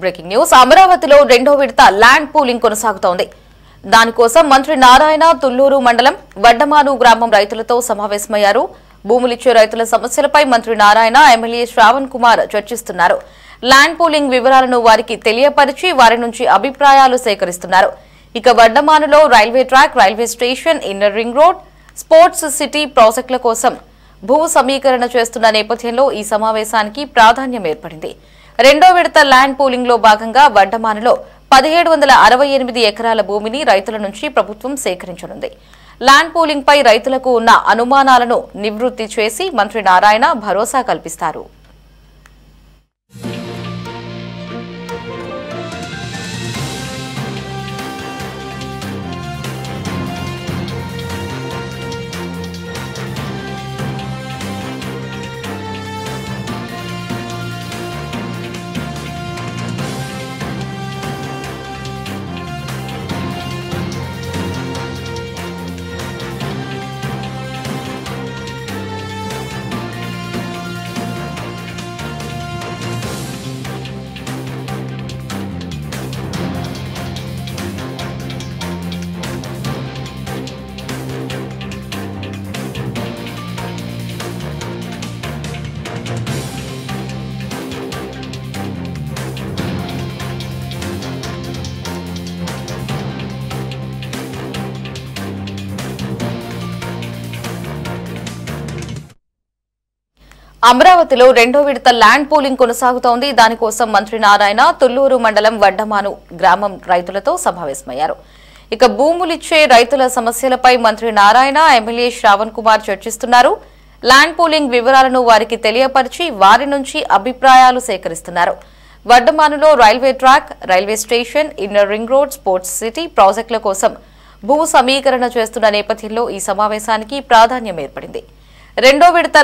Breaking news అమరావతిలో రెండో విడత ల్యాండ్ పూలింగ్ కొనసాగుతోంది. దానికోసం మంత్రి నారాయణ తుళ్లూరు మండలం వడ్డమాను గ్రామం రైతులతో సమావేశమయ్యారు. భూములిచ్చే రైతుల సమస్యలపై మంత్రి నారాయణ ఎమ్మెల్యే శ్రావణ్ కుమార్ చర్చిస్తున్నారు. ల్యాండ్ పూలింగ్ వివరాలను వారికి తెలియపరిచి వారి నుంచి అభిప్రాయాలు సేకరిస్తున్నారు. ఇక వడ్డమానులో railway track, railway station, inner ring road, sports city ప్రాజెక్టుల కోసం భూ సమీకరణ చేస్తున్న నేపథ్యంలో ఈ సమావేశానికి ప్రాధాన్యం ఏర్పడింది. రెండో విడత ల్యాండ్ పూలింగ్ లో భాగంగా వడ్డమానులో 1768 ఎకరాల భూమిని రైతుల నుంచి ప్రభుత్వం సేకరించనుంది. ల్యాండ్ పూలింగ్ పై రైతులకు ఉన్న అనుమానాలను నివృత్తి చేసి మంత్రి నారాయణ భరోసా కల్పిస్తారు. అమరావతిలో రెండో విడత ల్యాండ్ పూలింగ్ కొనసాగుతోంది. దానికోసం మంత్రి నారాయణ తుళ్లూరు మండలం వడ్డమాను గ్రామం రైతులతో సమావేశమయ్యారు. ఇక భూములిచ్చే రైతుల సమస్యలపై మంత్రి నారాయణ ఎమ్మెల్యే శ్రావణ్ కుమార్ చర్చిస్తున్నారు. ల్యాండ్ పూలింగ్ వివరాలను వారికి తెలియపరిచి వారి నుంచి అభిప్రాయాలు సేకరిస్తున్నారు. వడ్డమానులో railway track, railway station, inner ring road, sports city ప్రాజెక్టుల కోసం భూ సమీకరణ చేస్తున్న నేపథ్యంలో ఈ సమావేశానికి ప్రాధాన్యం ఏర్పడింది. రెండో విడత